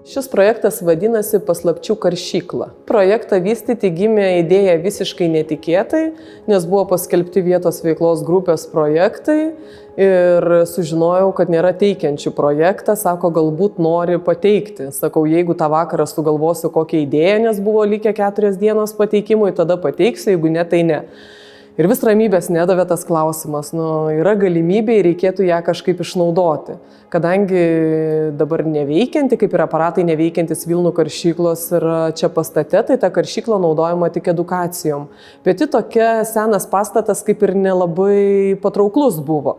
Šis projektas vadinasi Paslapčių karšykla. Projektą vystyti gimė idėja visiškai netikėtai, nes buvo paskelbti vietos veiklos grupės projektai ir sužinojau, kad nėra teikiančių projektą, sako, galbūt nori pateikti. Sakau, jeigu tą vakarą sugalvosiu kokią idėją, nes buvo likę 4 dienos pateikimui, tada pateiksiu, jeigu ne, tai ne. Ir vis ramybės nedavė tas klausimas, yra galimybė ir reikėtų ją kažkaip išnaudoti. Kadangi dabar neveikianti, kaip ir aparatai neveikiantis Vilnų karšyklos yra čia pastate, tai ta karšykla naudojama tik edukacijom. Bet tokia senas pastatas kaip ir nelabai patrauklus buvo.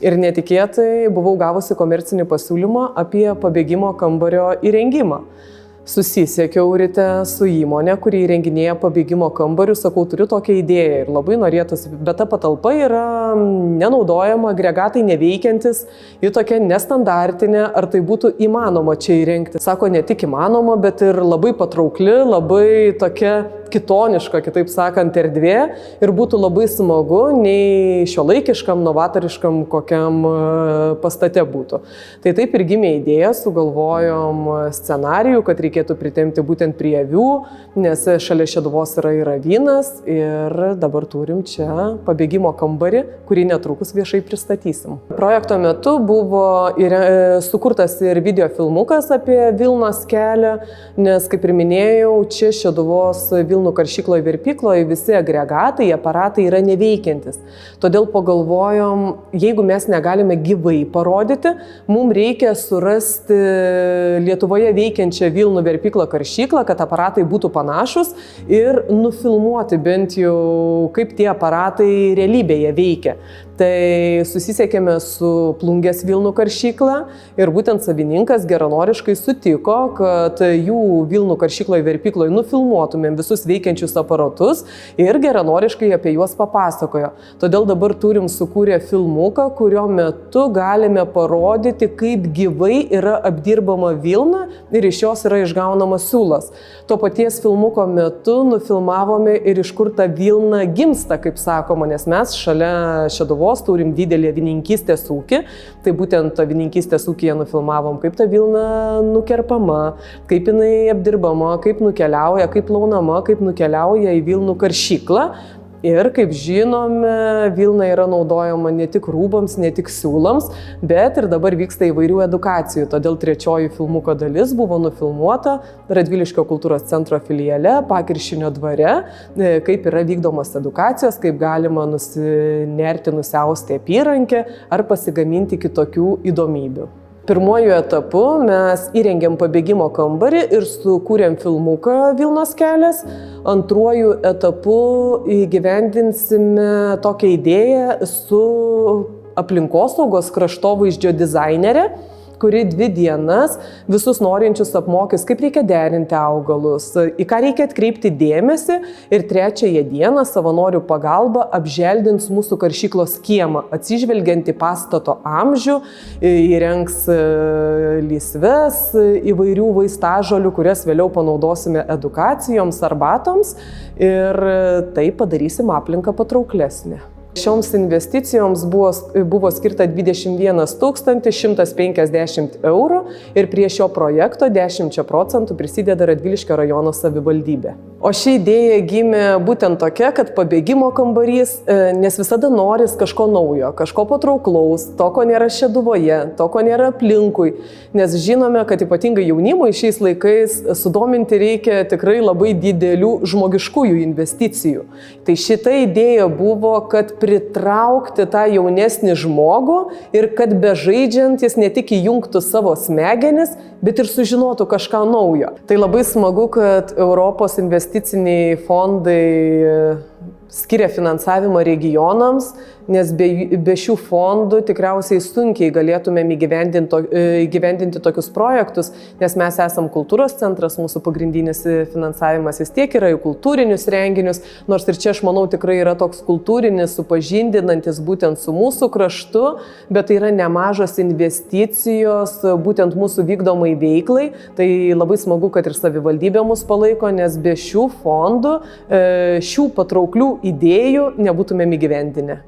Ir netikėtai buvau gavusi komercinį pasiūlymą apie pabėgimo kambario įrengimą. Susisiekiau ryte su įmonė, kuri įrenginėja pabėgimo kambarių, sakau, turiu tokią idėją ir labai norėtųsi, bet ta patalpa yra nenaudojama, agregatai neveikiantis, ji tokia nestandartinė, ar tai būtų įmanoma čia įrengti. Sako, ne tik įmanoma, bet ir labai patraukli, labai tokia kitoniška, kitaip sakant, erdvė ir būtų labai smagu, nei šiuolaikiškam, novatoriškam kokiam pastate būtų. Tai taip ir gimė idėja, sugalvojom scenarijų, kad reikėtų pritempti būtent prie avių, nes šalia Šeduvos yra ir avynas ir dabar turim čia pabėgimo kambarį, kurį netrukus viešai pristatysim. Projekto metu buvo sukurtas ir video filmukas apie Vilnos kelią, nes, kaip ir minėjau, čia Šeduvos Vilnų karšykloje virpykloje visi agregatai, aparatai yra neveikiantis. Todėl pagalvojom, jeigu mes negalime gyvai parodyti, mums reikia surasti Lietuvoje veikiančią Vilnų virpyklą karšyklą, kad aparatai būtų panašus ir nufilmuoti bent jau, kaip tie aparatai realybėje veikia. Tai susisiekėme su Plungės Vilnų karšykla ir būtent savininkas geranoriškai sutiko, kad jų Vilnų karšykloje virpykloje nufilmuotumėm visus veikiančius aparatus ir geranoriškai apie juos papasakojo. Todėl dabar turim sukūrę filmuką, kurio metu galime parodyti, kaip gyvai yra apdirbama vilna ir iš jos yra išgaunamas siūlas. To paties filmuko metu nufilmavome ir iš kur ta vilna gimsta, kaip sakoma, nes mes šalia Šeduvos turim didelį avininkystės ūkį, tai būtent avininkystės ūkyje nufilmavom, kaip ta vilna nukerpama, kaip jinai apdirbama, kaip nukeliauja, kaip plaunama, kaip nukeliauja į Vilnų karšyklą. Ir, kaip žinome, vilna yra naudojama ne tik rūbams, ne tik siūlams, bet ir dabar vyksta įvairių edukacijų. Todėl trečioji filmuko dalis buvo nufilmuota Radviliškio kultūros centro filiale, Pakiršinio dvare, kaip yra vykdomos edukacijos, kaip galima nusinerti, nusiausti apyrankę ar pasigaminti kitokių įdomybių. Pirmuoju etapu mes įrengėm pabėgimo kambarį ir sukūrėm filmuką Vilnos kelias. Antruoju etapu įgyvendinsime tokią idėją su aplinkosaugos kraštovaizdžio dizainerė, kuri 2 dienas visus norinčius apmokys, kaip reikia derinti augalus, į ką reikia atkreipti dėmesį ir 3-ąją dieną savanorių pagalba apželdins mūsų karšyklos kiemą, atsižvelgiant į pastato amžių, įrengs lysves įvairių vaistažolių, kurias vėliau panaudosime edukacijoms, arbatoms ir taip padarysim aplinką patrauklesnę. Šioms investicijoms buvo skirta 21 150 eurų ir prie šio projekto 10% prisideda Radviliškio rajono savivaldybė. O ši idėja gimė būtent tokia, kad pabėgimo kambarys, nes visada noris kažko naujo, kažko patrauklaus, to, ko nėra Šeduvoje, to, ko nėra aplinkui, nes žinome, kad ypatingai jaunimui šiais laikais sudominti reikia tikrai labai didelių žmogiškųjų investicijų. Tai šita idėja buvo, kad pritraukti tą jaunesnį žmogų ir kad bežaidžiant jis ne tik įjungtų savo smegenis, bet ir sužinotų kažką naujo. Tai labai smagu, kad Europos investiciniai fondai skiria finansavimą regionams, nes be šių fondų tikriausiai sunkiai galėtumėm įgyvendinti tokius projektus, nes mes esam kultūros centras, mūsų pagrindinis finansavimas vis tiek yra į kultūrinius renginius, nors ir čia, aš manau, tikrai yra toks kultūrinis, supažindinantis būtent su mūsų kraštu, bet tai yra nemažos investicijos būtent mūsų vykdomai veiklai. Tai labai smagu, kad ir savivaldybė mus palaiko, nes be šių fondų, šių patrauklių idėjų nebūtumėm įgyvendinę.